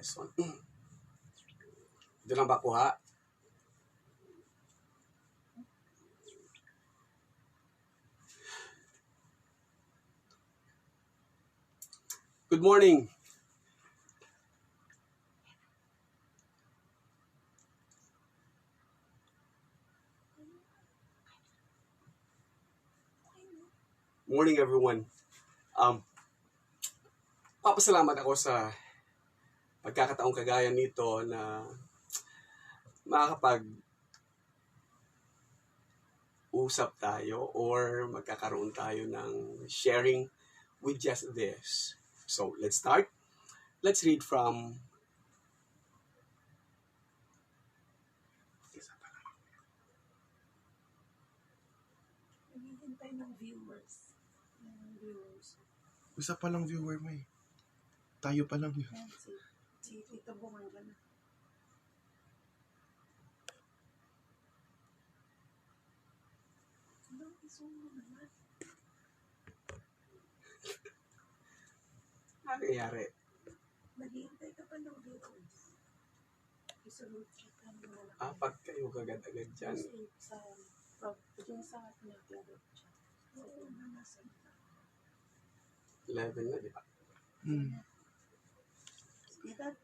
lesson. Doon lang ba kuha? Good morning. Morning everyone. Papasalamat ako sa pagkakataong kagaya nito na makakapag-usap tayo or magkakaroon tayo ng sharing with just this. So, let's start. Let's read from Naghihintay ng viewers. Isa pa lang viewer mo eh. Tayo pa lang yun. Yan, si Tito Bungan ka na. Ano, isumo naman. ano nangyari. Naghihintay ka pa ng viewers. Isunod ka naman. Apat kayo kagad-agad dyan. Kasi sa ating nag-gather siya. Oo, nasa 11 na, di ba? Edad.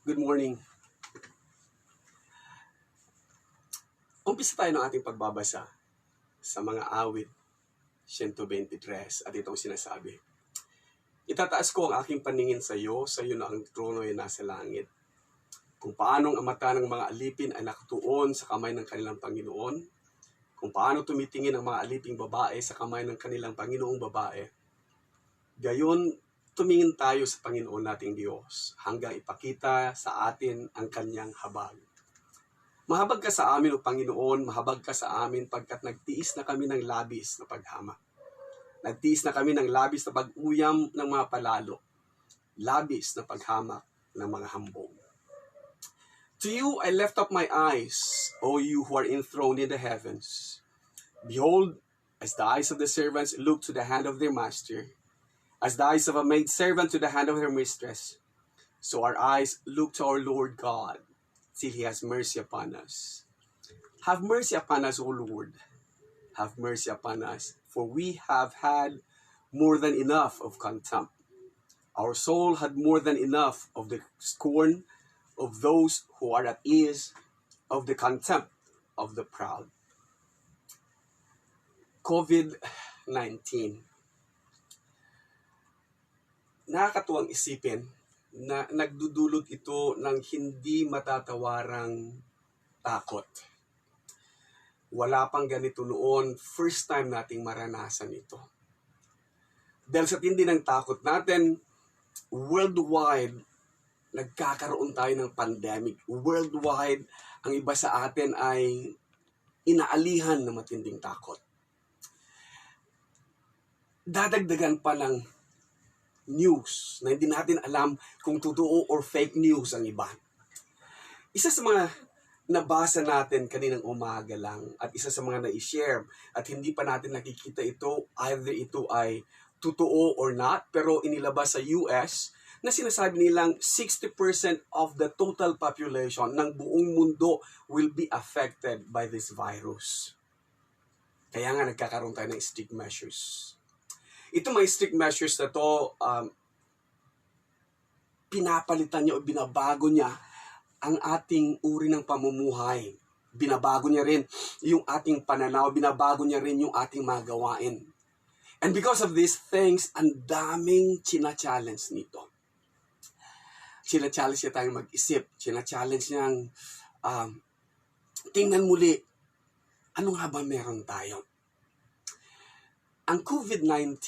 Good morning. Umpisa tayo ng ating pagbabasa sa mga awit 123 at itong sinasabi. Itataas ko ang aking paningin sa iyo na ang trono ay nasa langit. Kung paanong ang mata ng mga alipin ay nakatuon sa kamay ng kanilang Panginoon, kung paano tumitingin ang mga aliping babae sa kamay ng kanilang Panginoong babae, gayon tumingin tayo sa Panginoon nating Diyos hanggang ipakita sa atin ang kanyang habag. Mahabag ka sa amin, O Panginoon, mahabag ka sa amin pagkat nagtiis na kami ng labis na paghama. Nagtiis na kami ng labis na pag-uyam ng mga palalo, labis na paghamak ng mga hambog. To you I lift up my eyes, O you who are enthroned in the heavens. Behold, as the eyes of the servants look to the hand of their master, as the eyes of a maidservant to the hand of her mistress, so our eyes look to our Lord God, till He has mercy upon us. Have mercy upon us, O Lord. Have mercy upon us, for we have had more than enough of contempt. Our soul had more than enough of the scorn of those who are at ease, of the contempt of the proud. COVID-19. Nakakatuwang isipin na nagdudulot ito ng hindi matatawarang takot. Wala pang ganito noon, first time nating maranasan ito. Dahil sa tindi ng takot natin, worldwide, nagkakaroon tayo ng pandemic. Worldwide, ang iba sa atin ay inaalihan ng matinding takot. Dadagdagan pa ng news na hindi natin alam kung totoo or fake news ang iba. Isa sa mga nabasa natin kaninang umaga lang at isa sa mga na-share at hindi pa natin nakikita ito, either ito ay totoo or not, pero inilabas sa US na sinasabi nilang 60% of the total population ng buong mundo will be affected by this virus. Kaya nga nagkakaroon tayo ng strict measures. Ito may strict measures na to, pinapalitan niya o binabago niya ang ating uri ng pamumuhay. Binabago niya rin yung ating pananaw, binabago niya rin yung ating mga gawain. And because of these things, ang daming china-challenge nito. China-challenge niya tayong mag-isip. China-challenge niyang tingnan muli, ano nga ba meron tayo? Ang COVID-19,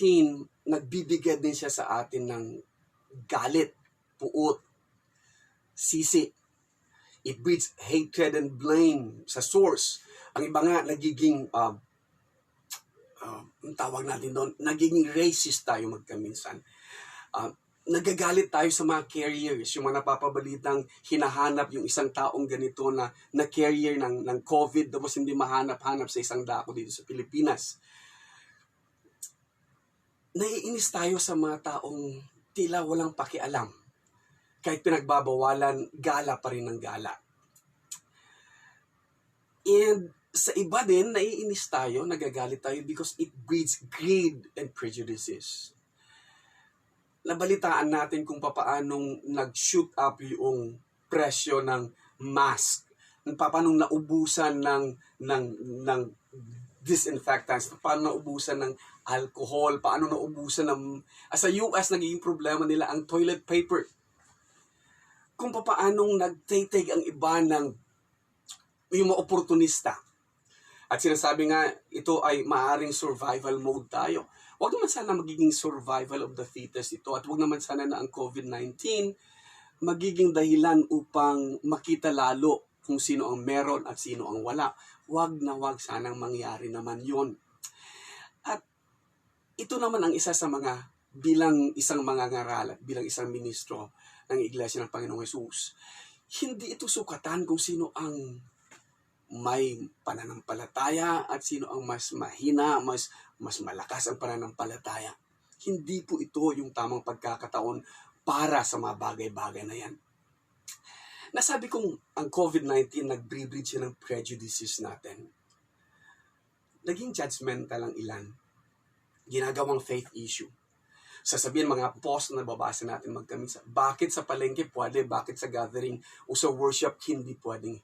nagbibigay din siya sa atin ng galit, puot, sisi. It breeds hatred and blame sa source. Ang iba nga, nagiging, ang tawag natin doon, nagiging racist tayo magkaminsan. Nagagalit tayo sa mga carriers, yung mga napapabalitang hinahanap yung isang taong ganito na carrier ng COVID, tapos hindi mahanap-hanap sa isang dako dito sa Pilipinas. naiinis tayo sa mga taong tila walang pakialam. Kahit pinagbabawalan, gala pa rin ng gala. And sa iba din, naiinis tayo, nagagalit tayo because it breeds greed and prejudices. Nabalitaan natin kung paanong nag-shoot up yung presyo ng mask, paano naubusan ng disinfectants, paano naubusan ng alcohol, paano naubusan ng... Sa US, nagiging problema nila ang toilet paper. Kung paanong nagtitake ang iba ng yung mga oportunista. At sinasabi nga, ito ay maaaring survival mode tayo. Huwag naman sana magiging survival of the fittest ito. At huwag naman sana na ang COVID-19 magiging dahilan upang makita lalo kung sino ang meron at sino ang wala. Huwag na huwag sanang mangyari naman yun. At ito naman ang isa sa mga, bilang isang mangangaral at bilang isang ministro ng Iglesia ng Panginoong Hesus, hindi ito sukatan kung sino ang may pananampalataya at sino ang mas mahina, mas malakas ang pananampalataya. Hindi po ito yung tamang pagkakataon para sa mga bagay-bagay na yan. Nasabi kong ang COVID-19 nag-breed siya ng prejudices natin. Naging judgmental ang ilan. Ginagawang faith issue. Sasabihin mga post na babasa natin magkamisa. Bakit sa palengke pwede? Bakit sa gathering o sa worship hindi pwedeng?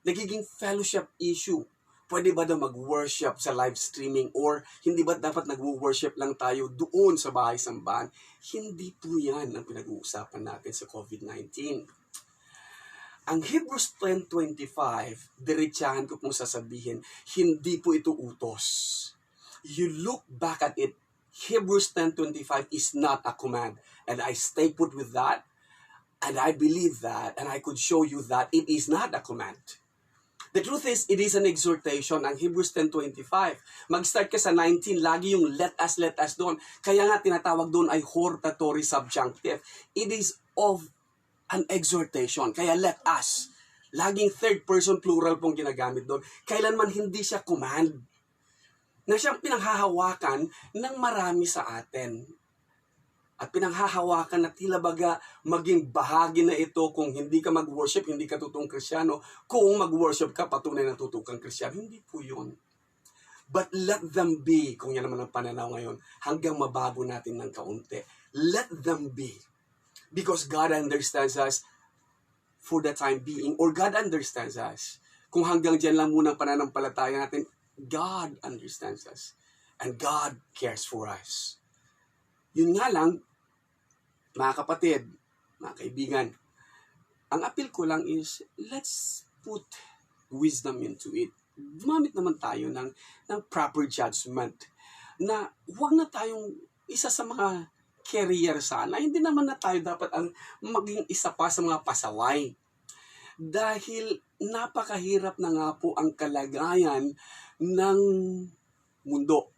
Nagiging fellowship issue. Pwede ba daw mag-worship sa live streaming or hindi ba dapat nag-worship lang tayo doon sa bahay-sambahan? Hindi po yan ang pinag-uusapan natin sa COVID-19. Ang Hebrews 10:25, diretsahan ko pong sasabihin, hindi po ito utos. You look back at it, Hebrews 10:25 is not a command. And I stay put with that, and I believe that, and I could show you that it is not a command. The truth is, it is an exhortation. Ang Hebrews 10:25. Mag-start ka sa 19, lagi yung let us doon. Kaya nga tinatawag doon ay hortatory subjunctive. It is of an exhortation. Kaya let us. Laging third person plural pong ginagamit doon. Kailanman hindi siya command. Na siyang pinanghahawakan ng marami sa atin. At pinanghahawakan na tila baga maging bahagi na ito kung hindi ka mag-worship, hindi ka totoong Kristiyano. Kung mag-worship ka, patunay na totoong kang Kristiyano. Hindi po yun. But let them be, kung yan naman ang pananaw ngayon, hanggang mabago natin ng kaunti. Let them be. Because God understands us for the time being. Or God understands us. Kung hanggang dyan lang muna ang pananampalataya natin, God understands us. And God cares for us. Yun nga lang, mga kapatid, mga kaibigan, ang appeal ko lang is, let's put wisdom into it. Gumamit naman tayo ng proper judgment na huwag na tayong isa sa mga career sana. Hindi naman na tayo dapat ang maging isa pa sa mga pasaway. Dahil napakahirap na nga po ang kalagayan ng mundo.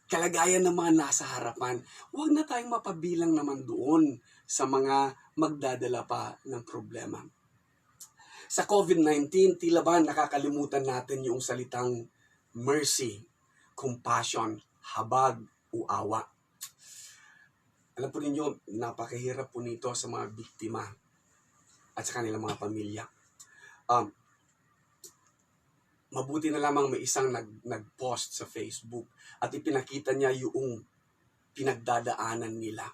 Kalagayan ng mga nasa harapan, huwag na tayong mapabilang naman doon sa mga magdadala pa ng problema. Sa COVID-19, tila ba nakakalimutan natin yung salitang mercy, compassion, habag, o awa. Alam po ninyo, napakahirap po nito sa mga biktima at sa kanilang mga pamilya. Mabuti na lamang may isang nag-post sa Facebook at ipinakita niya yung pinagdadaanan nila.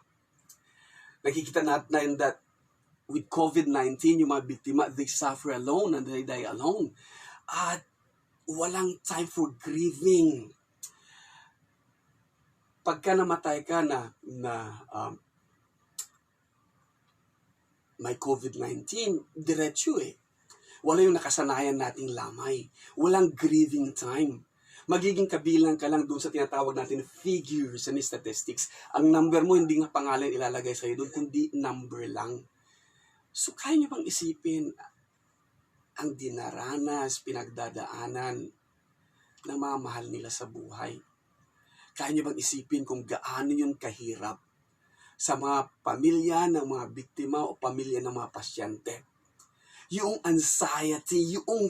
Nakikita natin that with COVID-19, yung mga biktima, they suffer alone and they die alone. At walang time for grieving. Pagka namatay ka na may COVID-19, diretso eh. Wala yung nakasanayan nating lamay. Walang grieving time. Magiging kabilang ka lang doon sa tinatawag natin figures and statistics. Ang number mo, hindi nga pangalan ilalagay sa'yo doon, kundi number lang. So, kaya nyo bang isipin ang dinaranas, pinagdadaanan ng mga mahal nila sa buhay? Kaya nyo bang isipin kung gaano yun kahirap sa mga pamilya ng mga biktima o pamilya ng mga pasyente? Yung anxiety, yung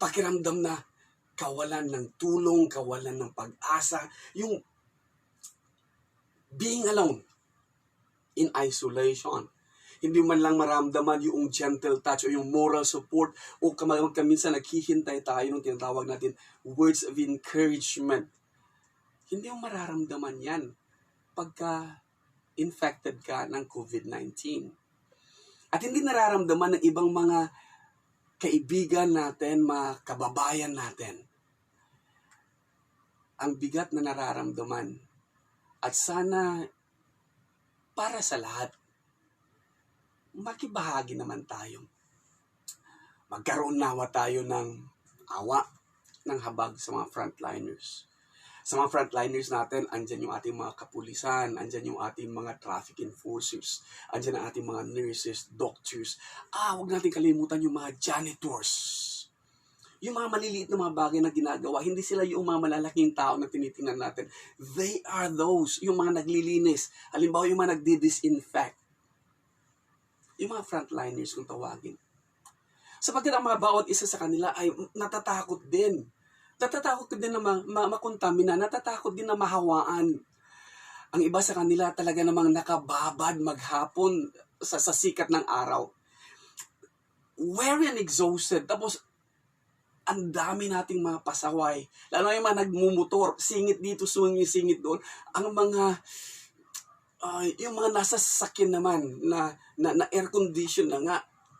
pakiramdam na kawalan ng tulong, kawalan ng pag-asa, yung being alone, in isolation. Hindi man lang maramdaman yung gentle touch o yung moral support o kaminsan naghihintay tayo ng tinatawag natin words of encouragement. Hindi mo mararamdaman yan pagka infected ka ng COVID-19. At hindi nararamdaman ng ibang mga kaibigan natin, mga kababayan natin. Ang bigat na nararamdaman. At sana, para sa lahat, makibahagi naman tayo. Magkaroon nawa tayo ng awa, ng habag sa mga frontliners. Sa mga frontliners natin, andyan yung ating mga kapulisan, andyan yung ating mga traffic enforcers, andyan ang ating mga nurses, doctors. Huwag natin kalimutan yung mga janitors. Yung mga maliliit na mga bagay na ginagawa, hindi sila yung mga malalaking tao na tinitingnan natin. They are those, yung mga naglilinis. Halimbawa, yung mga nagdi-disinfect. Yung mga frontliners kung tawagin. Sapagkat ang mga bawat isa sa kanila ay natatakot din. Natatakot din na makontamina, natatakot din na mahawaan. Ang iba sa kanila talaga namang nakababad maghapon sa sikat ng araw. Weary and exhausted. Tapos, ang dami nating mga pasaway. Lalo yung mga nagmumotor, singit dito, singit doon. Ang mga, yung mga nasa sasakyan naman, na air condition na nga,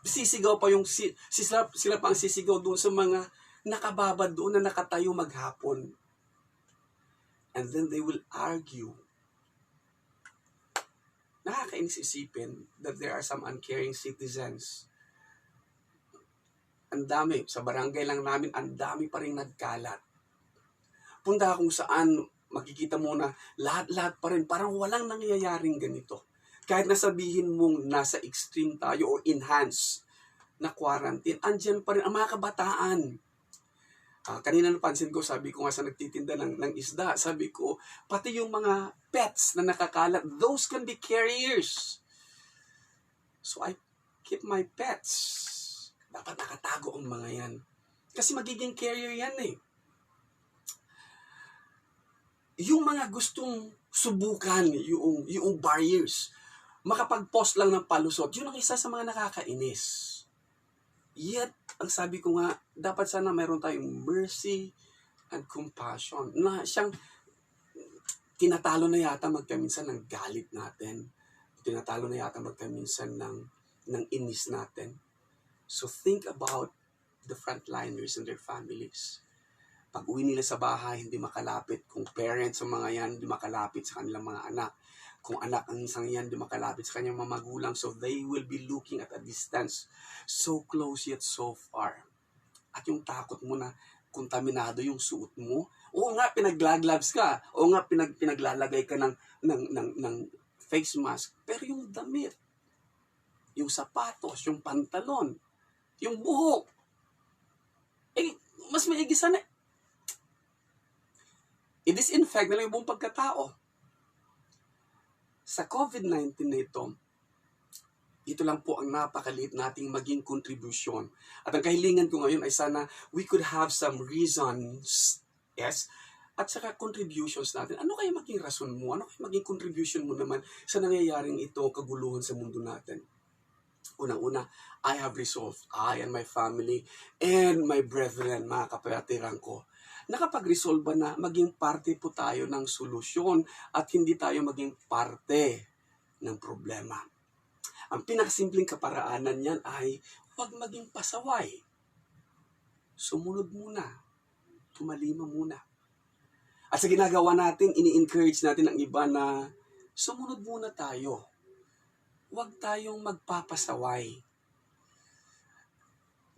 sisigaw pa yung, sila pa ang sisigaw doon sa mga nakababad doon na nakatayo maghapon. And then they will argue. Nakakainis isipin that there are some uncaring citizens. Ang dami. Sa barangay lang namin, ang dami pa rin nagkalat. Punta kung saan, makikita mo na lahat-lahat pa rin. Parang walang nangyayaring ganito. Kahit nasabihin mong nasa extreme tayo or enhanced na quarantine, andyan pa rin ang mga kabataan. Kanina napansin ko, sabi ko nga sa nagtitinda ng isda, sabi ko, pati yung mga pets na nakakalat, those can be carriers. So I keep my pets. Dapat nakatago ang mga yan. Kasi magiging carrier yan eh. Yung mga gustong subukan yung barriers, makapag-post lang ng palusot, yun ang isa sa mga nakakainis. Yet, ang sabi ko nga, dapat sana mayroon tayong mercy and compassion na siyang tinatalo na yata magkaminsan ng galit natin. Tinatalo na yata magkaminsan ng inis natin. So think about the frontliners and their families. Pag uwi nila sa bahay, hindi makalapit. Kung parents ang mga yan, hindi makalapit sa kanilang mga anak. Kung anak ang isang yan, hindi makalapit sa kanyang mga magulang. So they will be looking at a distance. So close yet so far. At yung takot mo na kontaminado yung suot mo. Oo nga, pinaglaglabs ka. Oo nga, pinaglalagay ka ng face mask. Pero yung damit, yung sapatos, yung pantalon, yung buhok, mas maigi sana. I-disinfect na lang yung buong pagkatao. Sa COVID-19 na ito lang po ang napakaliit nating maging kontribusyon. At ang kahilingan ko ngayon ay sana we could have some reasons, yes, at saka contributions natin. Ano kaya maging rason mo? Ano kaya maging contribution mo naman sa nangyayaring ito, kaguluhan sa mundo natin? Unang-una, I have resolved, I and my family and my brethren, mga kapatiran ko, nakapag-resolve na maging parte po tayo ng solusyon at hindi tayo maging parte ng problema. Ang pinakasimpleng kaparaanan niyan ay huwag maging pasaway. Sumunod muna. Tumalima muna. At sa ginagawa natin, ini-encourage natin ang iba na sumunod muna tayo. Huwag tayong magpapasaway.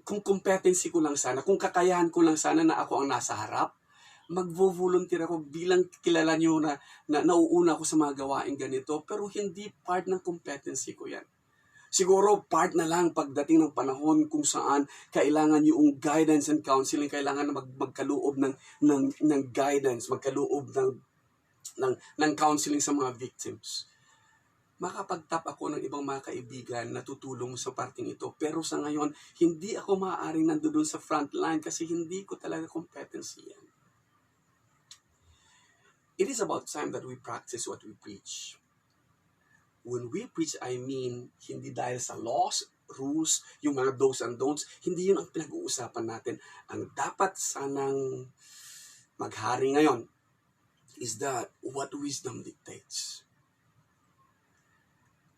Kung competency ko lang sana, kung kakayahan ko lang sana na ako ang nasa harap, magvo-volunteer ako bilang kilala nyo na nauuna ako sa mga gawain ganito, pero hindi part ng competency ko yan. Siguro part na lang pagdating ng panahon kung saan kailangan yung guidance and counseling, kailangan na magkaloob ng guidance, magkaloob ng counseling sa mga victims. Makapag-tap ako ng ibang mga kaibigan na tutulong sa parting ito. Pero sa ngayon, hindi ako maaaring nandoon sa front line kasi hindi ko talaga competency yan. it is about time that we practice what we preach. When we preach, I mean, hindi dahil sa laws, rules, yung mga do's and don'ts, hindi yun ang pinag-uusapan natin. Ang dapat sanang maghari ngayon is that what wisdom dictates.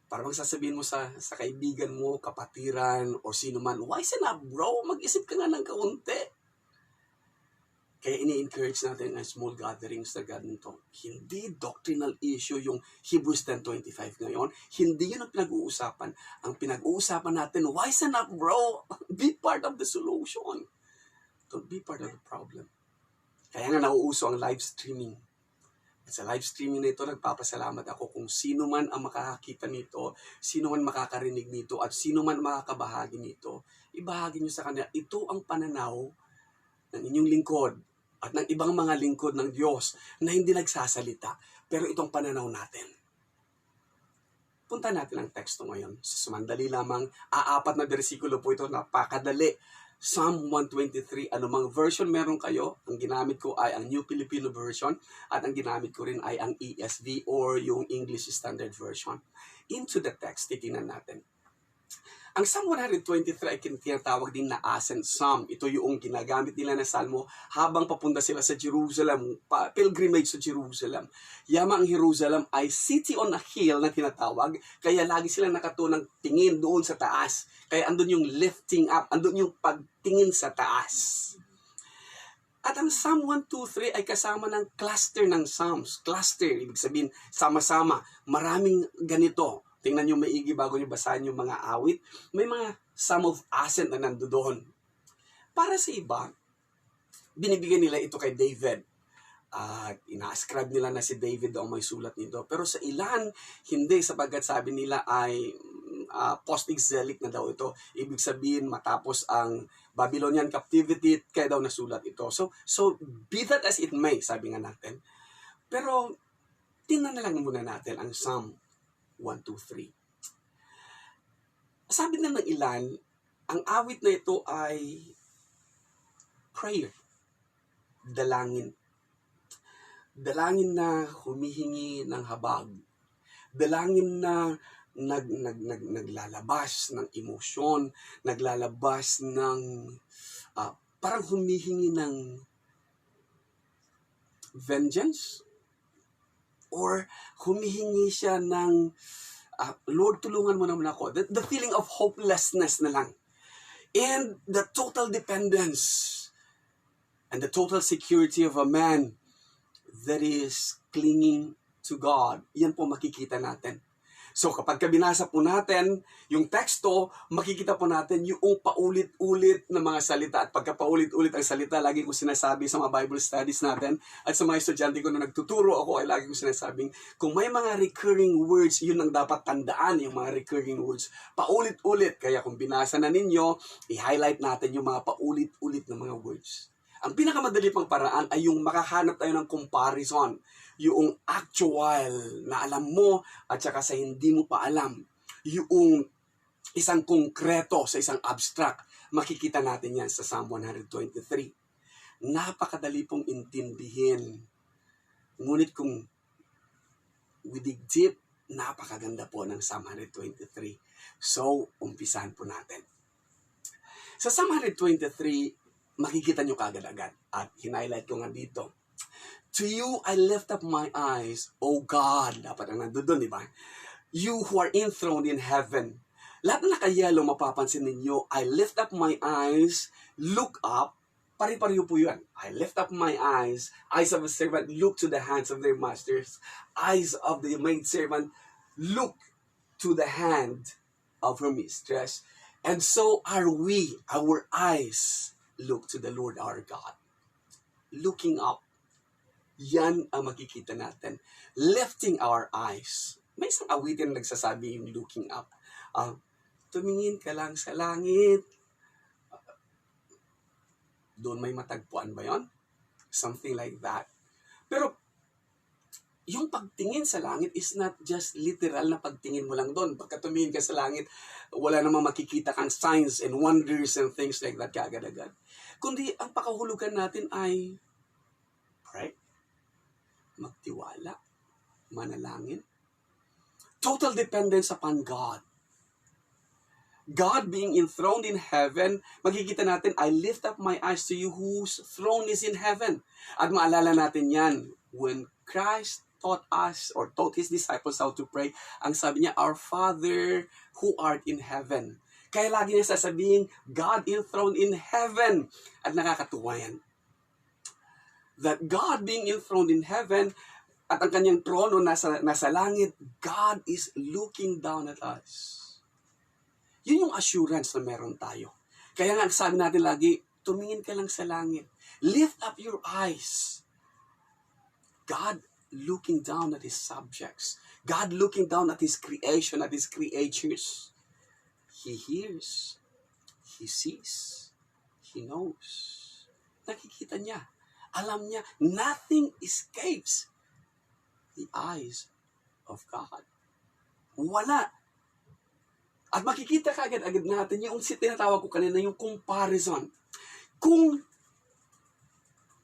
Parang sasabihin mo sa kaibigan mo, kapatiran, o sino man, wisen up bro, mag-isip ka nga ng kaunti. Kaya ini-encourage natin ang small gatherings na ganito. Hindi doctrinal issue yung Hebrews 10:25 ngayon. Hindi yun ang pinag-uusapan. Ang pinag-uusapan natin, wisen up bro, be part of the solution. Don't be part of the problem. Kaya nga nauuso ang live streaming. At sa live streaming na ito, nagpapasalamat ako kung sino man ang makakakita nito, sino man makakarinig nito, at sino man makakabahagi nito, ibahagi nyo sa kanila. Ito ang pananaw ng inyong lingkod at ng ibang mga lingkod ng Diyos na hindi nagsasalita. Pero itong pananaw natin. Punta natin ang teksto ngayon. Sa sumandali lamang, 4 na bersikulo po ito, napakadali. Psalm 123, anumang version meron kayo, ang ginamit ko ay ang New Filipino Version at ang ginamit ko rin ay ang ESV or yung English Standard Version. Into the text, titingnan natin. Ang Psalm 123 ay tinatawag din na Ascent Psalm. Ito yung ginagamit nila na salmo habang papunta sila sa Jerusalem, pilgrimage sa Jerusalem. Yama ang Jerusalem ay city on a hill na tinatawag, kaya lagi silang nakatunang tingin doon sa taas. Kaya andun yung lifting up, andun yung pagtingin sa taas. At ang Psalm 123 ay kasama ng cluster ng Psalms. Cluster, ibig sabihin, sama-sama. Maraming ganito. Tingnan nyo maigi bago nyo basahin yung mga awit. May mga Psalm of Ascent na nandoon. Para sa iba, binibigyan nila ito kay David. At ina-ascribe nila na si David daw may sulat nito. Pero sa ilan, hindi, sapagkat sabi nila ay post-exilic na daw ito. Ibig sabihin, matapos ang Babylonian captivity, kaya daw nasulat ito. So be that as it may, sabi nga natin. Pero, tingnan na lang muna natin ang Psalm 123. Sabi na ng ilan, ang awit na ito ay prayer. Dalangin. Dalangin na humihingi ng habag. Dalangin na naglalabas ng emosyon, naglalabas ng parang humihingi ng vengeance. Or humihingi siya ng, Lord, tulungan mo naman ako. The feeling of hopelessness na lang. And the total dependence and the total security of a man that is clinging to God. Yan po makikita natin. So kapag binasa po natin yung teksto, makikita po natin yung paulit-ulit na mga salita. At pagka paulit-ulit ang salita, lagi ko sinasabi sa mga Bible studies natin at sa mga estudyante ko na nagtuturo ako, ay lagi ko sinasabing, kung may mga recurring words, yun ang dapat tandaan, yung mga recurring words. Paulit-ulit. Kaya kung binasa na ninyo, i-highlight natin yung mga paulit-ulit na mga words. Ang pinakamadali pang paraan ay yung makahanap tayo ng comparison. Yung actual na alam mo at saka sa hindi mo pa alam. Yung isang konkreto sa isang abstract. Makikita natin yan sa Psalm 123. Napakadali pong intindihin. Ngunit kung we dig deep, napakaganda po ng Psalm 123. So, umpisahan po natin. Sa Psalm 123, makikita nyo kagad-agad. At hinighlight ko nga dito. To you, I lift up my eyes, O God. Dapat ang nandun, di ba? You who are enthroned in heaven. Lahat na nakayelo, mapapansin ninyo, I lift up my eyes, look up. Pari-pariho po yan. I lift up my eyes of a servant, look to the hands of their masters. Eyes of the maidservant, look to the hand of her mistress. And so are we, our eyes, look to the Lord our God. Looking up. Yan ang makikita natin. Lifting our eyes. May isang awitin na nagsasabi yung looking up. Tumingin ka lang sa langit. Doon may matagpuan ba yon? Something like that. Pero, yung pagtingin sa langit is not just literal na pagtingin mo lang doon. Pagka tumingin ka sa langit, wala namang makikita kang signs and wonders and things like that kaagad-agad. Kundi, ang pakahulugan natin ay pray. magtiwala, manalangin. Total dependence upon God. God being enthroned in heaven, makikita natin, I lift up my eyes to you whose throne is in heaven. At maalala natin yan, when Christ taught us or taught His disciples how to pray, ang sabi niya, Our Father who art in heaven. Kaya lagi niya sasabihin, God enthroned in heaven. At nakakatuwa yan. That God being enthroned in heaven, at ang kanyang trono nasa langit, God is looking down at us. Yun yung assurance na meron tayo. Kaya nga sabi natin lagi, tumingin ka lang sa langit. Lift up your eyes. God looking down at His subjects. God looking down at His creation, at His creatures. He hears. He sees. He knows. Nakikita niya. Alam niya, nothing escapes the eyes of God. Wala. At makikita kaagad-agad natin yung tinatawag ko kanina, yung comparison. Kung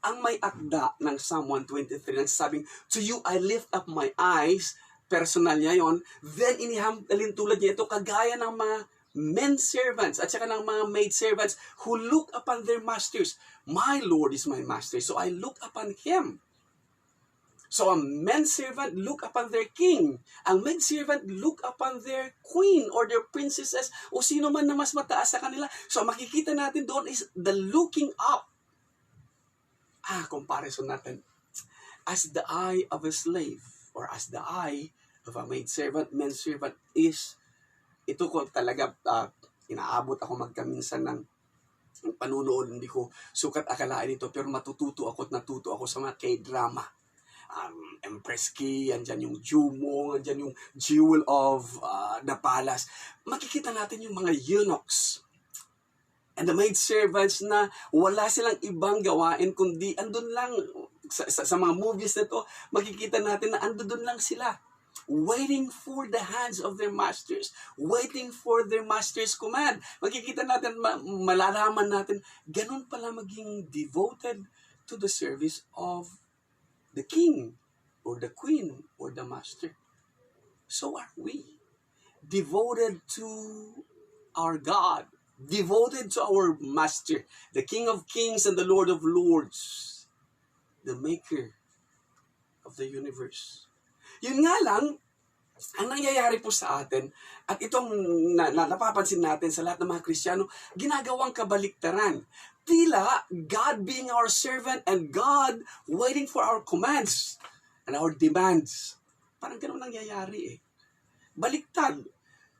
ang may akda ng Psalm 123 nagsasabing, to you I lift up my eyes, personal niya yon, then inihamtalin tulad niya ito, kagaya ng mga men servants at saka ng mga maid servants who look upon their masters. My Lord is my master, so I look upon Him. So a men servant look upon their king. Ang maid servant look upon their queen or their princesses o sino man na mas mataas sa kanila. So makikita natin doon is the looking up. Comparison natin. As the eye of a slave or as the eye of a maid servant, men servant is, ito ko talaga, inaabot ako magkaminsan ng panunood. Hindi ko sukat akalain ito pero matututo ako at natuto ako sa mga K-drama. Empress Key, andyan yung Jumong, andyan yung Jewel of the Palace. Makikita natin yung mga eunuchs and the maid servants na wala silang ibang gawain kundi andun lang sa mga movies na to, makikita natin na andun lang sila waiting for the hands of their masters, waiting for their master's command. Makikita natin, malalaman natin, ganun pala maging devoted to the service of the king or the queen or the master. So are we. Devoted to our God. Devoted to our master. The King of Kings and the Lord of Lords. The maker of the universe. Yun nga lang, ang nangyayari po sa atin, at itong napapansin natin sa lahat ng mga Kristiyano, ginagawang kabaliktaran. Tila, God being our servant and God waiting for our commands and our demands. Parang ganun nangyayari eh. Baliktad.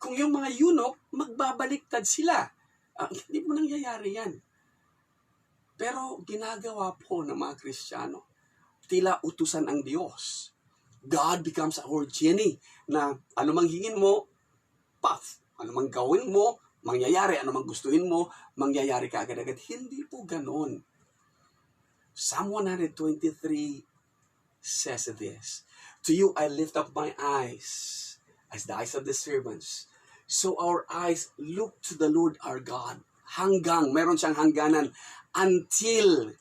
Kung yung mga eunuch, magbabaliktad sila. Hindi mo nangyayari yan. Pero ginagawa po ng mga Kristiyano, tila utusan ang Diyos. God becomes our genie na anumang hingin mo, puff. Anumang gawin mo, mangyayari. Anumang gustuhin mo, mangyayari ka agad-agad. Hindi po ganon. Psalm 123 says this, to you I lift up my eyes as the eyes of the servants. So our eyes look to the Lord our God. Meron siyang hangganan until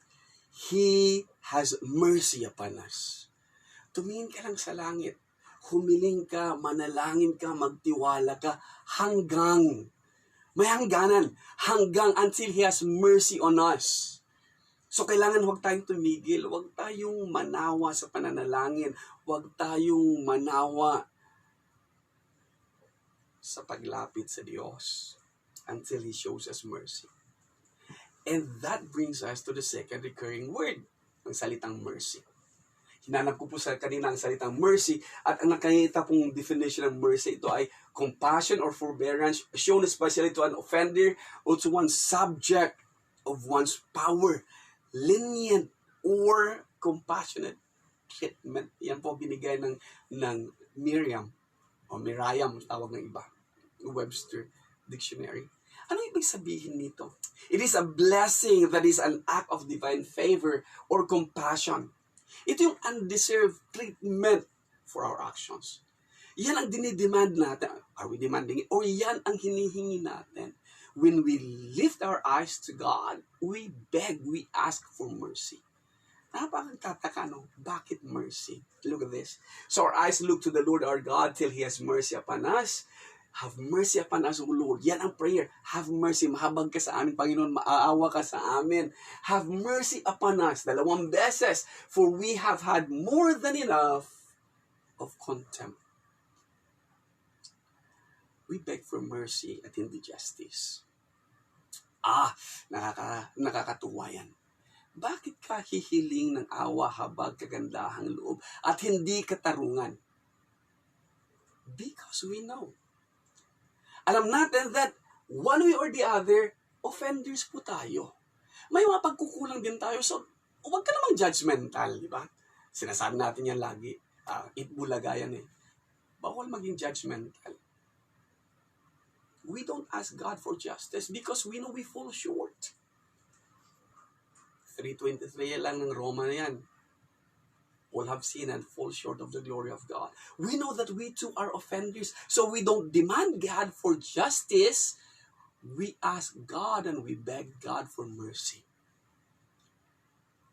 He has mercy upon us. Tumingin ka lang sa langit. Humiling ka, manalangin ka, magtiwala ka, hanggang. May hangganan. Hanggang until He has mercy on us. So kailangan huwag tayong tumigil. Huwag tayong manawa sa pananalangin. Huwag tayong manawa sa paglapit sa Diyos until He shows us mercy. And that brings us to the second recurring word, ang salitang mercy. Hinanap ko po sa kanina ang salitang mercy at ang nakikita pong definition ng mercy, ito ay compassion or forbearance shown especially to an offender or to one subject of one's power. Lenient or compassionate treatment. Yan po binigay ng Miriam o Miriam, tawag ng iba, Webster Dictionary. Ano ibig sabihin nito? It is a blessing that is an act of divine favor or compassion. Ito yung undeserved treatment for our actions. Yan ang dinidemand natin. Are we demanding it? Or yan ang hinihingi natin. When we lift our eyes to God, we beg, we ask for mercy. Napakagtataka, no? Bakit mercy? Look at this. So our eyes look to the Lord our God till He has mercy upon us. Have mercy upon us, O Lord. Yan ang prayer. Have mercy. Mahabag ka sa amin, Panginoon. Maaawa ka sa amin. Have mercy upon us. 2 beses. For we have had more than enough of contempt. We beg for mercy at hindi justice. Nakakatuwa yan. Bakit ka hihiling ng awa, habag, kagandahang loob at hindi katarungan? Because we know. Alam natin that one way or the other, offenders po tayo. May mga pagkukulang din tayo. So, huwag ka namang judgmental, di ba? Sinasabi natin yan lagi. Itbulaga yan eh. Bawal maging judgmental. We don't ask God for justice because we know we fall short. 3:23 lang ng Roma na yan. All have sinned and fall short of the glory of God. We know that we too are offenders. So we don't demand God for justice. We ask God and we beg God for mercy.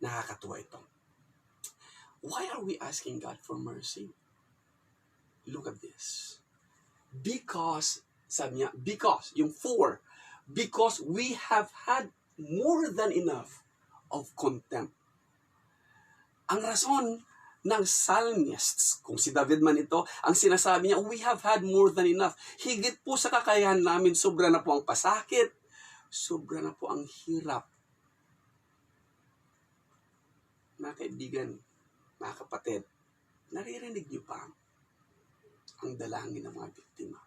Nakakatuwa ito. Why are we asking God for mercy? Look at this. Because, sabi niya, because, yung for, because we have had more than enough of contempt. Ang rason ng psalmists, kung si David man ito, ang sinasabi niya, we have had more than enough. Higit po sa kakayahan namin, sobra na po ang pasakit, sobra na po ang hirap. Mga kaibigan, mga kapatid, naririnig niyo pa ang dalangin ng mga biktima?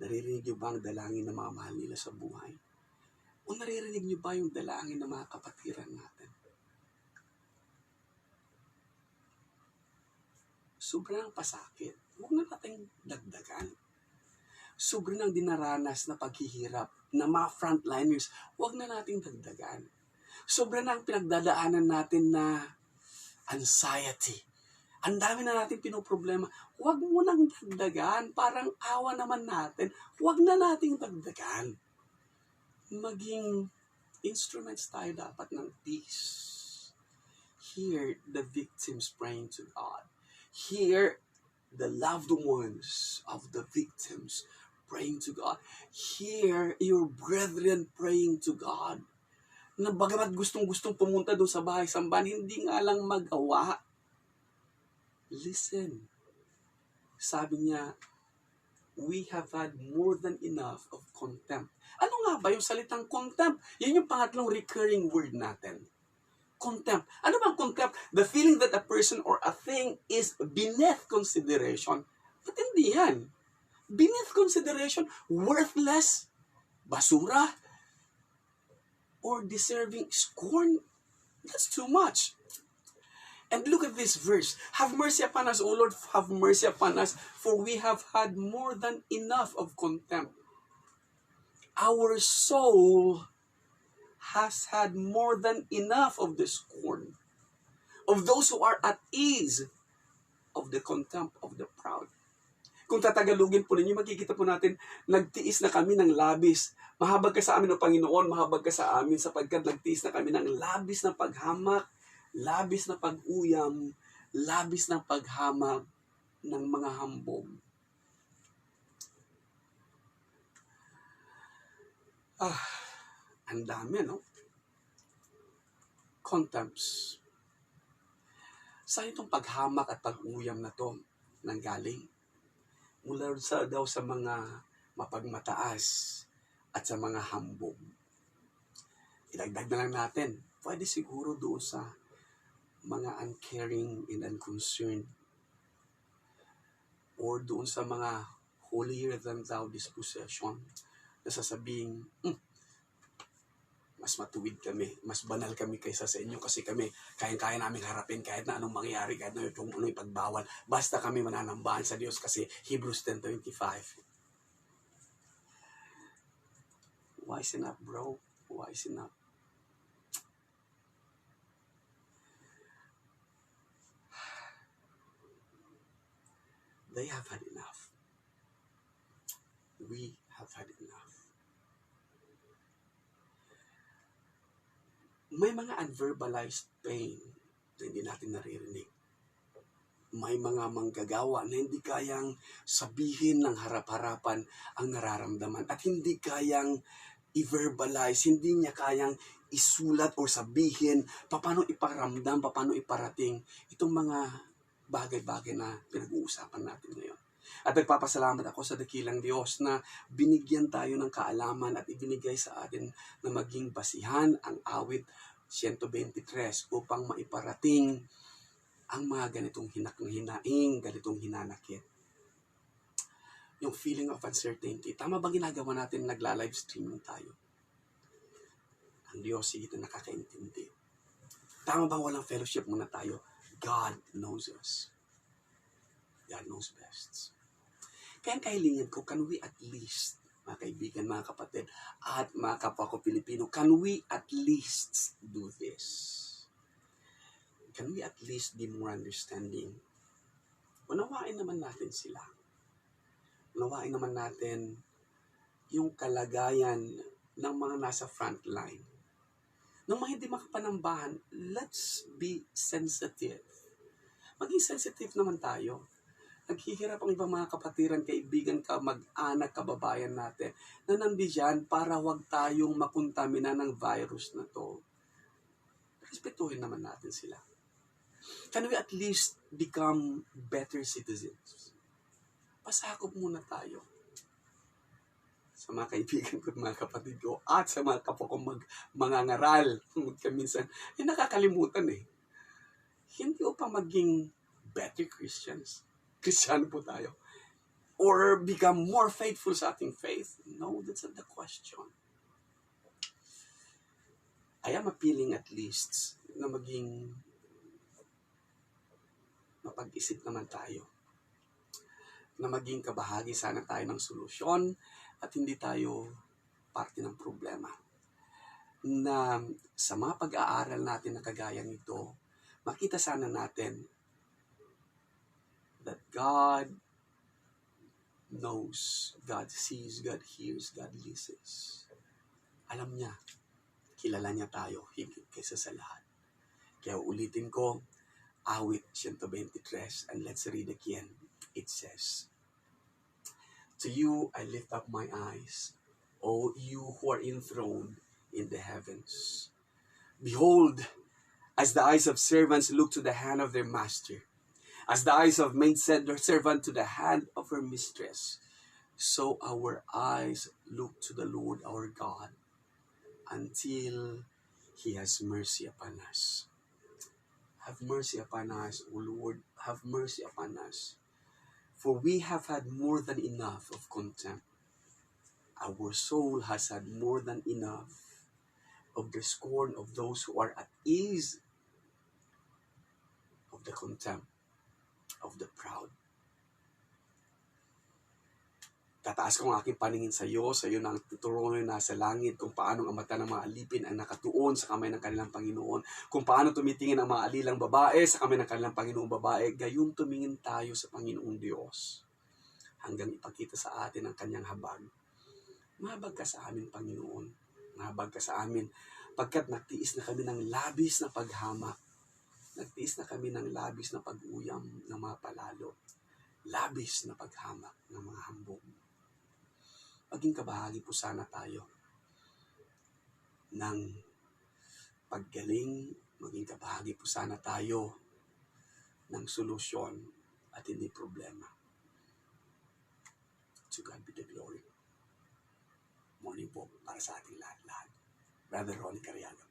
Naririnig niyo ba ang dalangin ng mga mahal nila sa buhay? O naririnig niyo ba yung dalangin ng mga kapatiran natin? Sobrang pasakit. Huwag na natin dagdagan. Sobrang dinaranas na paghihirap na mga frontliners, huwag na nating dagdagan. Sobrang ang pinagdadaanan natin na anxiety. Ang dami na natin pinoproblema. Huwag mo nang dagdagan. Parang awa naman natin. Huwag na nating dagdagan. Maging instruments tayo dapat ng peace. Hear the victims praying to God. Hear the loved ones of the victims praying to God. Hear your brethren praying to God. Na bagamat gustong-gustong pumunta doon sa bahay sambahan, hindi nga lang magawa. Listen. Sabi niya, we have had more than enough of contempt. Ano nga ba yung salitang contempt? Yan yung pangatlong recurring word natin. Contempt. Ano bang contempt? The feeling that a person or a thing is beneath consideration. But hindi yan. Beneath consideration, worthless, basura, or deserving scorn. That's too much. And look at this verse. Have mercy upon us, O Lord, have mercy upon us, for we have had more than enough of contempt. Our soul has had more than enough of the scorn of those who are at ease, of the contempt of the proud. Kung tatagalugin po ninyo, makikita po natin, nagtiis na kami ng labis. Mahabag ka sa amin, O Panginoon, mahabag ka sa amin, sapagkat nagtiis na kami ng labis na paghamak, labis na pag-uyam, labis na paghamak ng mga hambog. Ang dami, no? Contempts. Saan itong paghamak at pag-uyam na to nanggaling? Mula daw sa mga mapagmataas at sa mga hambog. Idagdag na lang natin, pwede siguro doon sa mga uncaring and unconcerned, or doon sa mga holier than thou dispossession na sasabing, mas matuwid kami, mas banal kami kaysa sa inyo kasi kami, kaya namin harapin kahit na anong mangyari, kahit na kung ano ipagbawal, basta kami mananambahan sa Diyos kasi Hebrews 10:25. Wisen up, bro. Wisen up. They have had enough. We have had enough. May mga unverbalized pain na hindi natin naririnig. May mga manggagawa na hindi kayang sabihin ng harap-harapan ang nararamdaman at hindi kayang i-verbalize, hindi niya kayang isulat o sabihin paano iparamdam, paano iparating itong mga bagay-bagay na pinag-uusapan natin ngayon. At nagpapasalamat ako sa dakilang Diyos na binigyan tayo ng kaalaman at ibinigay sa atin na maging basihan ang awit 123 upang maiparating ang mga ganitong hinaing, ganitong hinanakit. Yung feeling of uncertainty. Tama ba ginagawa natin nagla-live streaming tayo? Ang Diyos ito nakakaintindi. Tama ba walang fellowship muna tayo? God knows us. God knows best. Kaya ang kahilingan ko, can we at least, mga kaibigan, mga kapatid, at mga kapwa ko Pilipino, can we at least do this? Can we at least be more understanding? Unawain naman natin sila. Unawain naman natin yung kalagayan ng mga nasa front line. Nung mga hindi makapanambahan, let's be sensitive. Maging sensitive naman tayo. Naghihirap ang ibang mga kapatiran, kaibigan, mag-anak, kababayan natin na nandiyan para wag tayong makontamina ng virus na to. Respetuhin naman natin sila. Can we at least become better citizens? Pasakop muna tayo sa mga kaibigan ko at mga kapatid ko at sa mga kapwa kong mangangaral. Minsan, nakakalimutan eh. Hindi upang maging better Christians. Kristiyano po tayo. Or become more faithful sa ating faith. No, that's not the question. I am appealing at least na maging mapag-isip naman tayo. Na maging kabahagi sana tayo ng solusyon at hindi tayo parte ng problema. Na sa mga pag-aaral natin na kagaya nito, makita sana natin that God knows, God sees, God hears, God listens. Alam niya, kilala niya tayo higit kaysa sa lahat. Kaya ulitin ko, awit 123, and let's read again. It says, "To you I lift up my eyes, O you who are enthroned in the heavens. Behold, as the eyes of servants look to the hand of their master, as the eyes of maidservant to the hand of her mistress, so our eyes look to the Lord our God until He has mercy upon us." Have mercy upon us, O Lord. Have mercy upon us. For we have had more than enough of contempt. Our soul has had more than enough of the scorn of those who are at ease, of the contempt of the proud. Tataas ko ang aking paningin sa iyo na ang tuturuan na sa langit, kung paano ang mata ng mga alipin ay nakatuon sa kamay ng kanilang Panginoon, kung paano tumitingin ang mga alilang babae sa kamay ng kanilang Panginoong babae, gayon tumingin tayo sa Panginoong Diyos, hanggang ipakita sa atin ang kanyang habag. Mahabag ka sa amin, Panginoon. Mahabag ka sa amin, pagkat nagtiis na kami ng labis na paghamak. Nagtiis na kami ng labis na pag-uyam ng mga palalo. Labis na paghamak ng mga hambog. Maging kabahagi po sana tayo ng paggaling, maging kabahagi po sana tayo ng solusyon at hindi problema. To God be the glory. Morning po para sa ating lahat-lahat. Brother Ronnie Cariaga.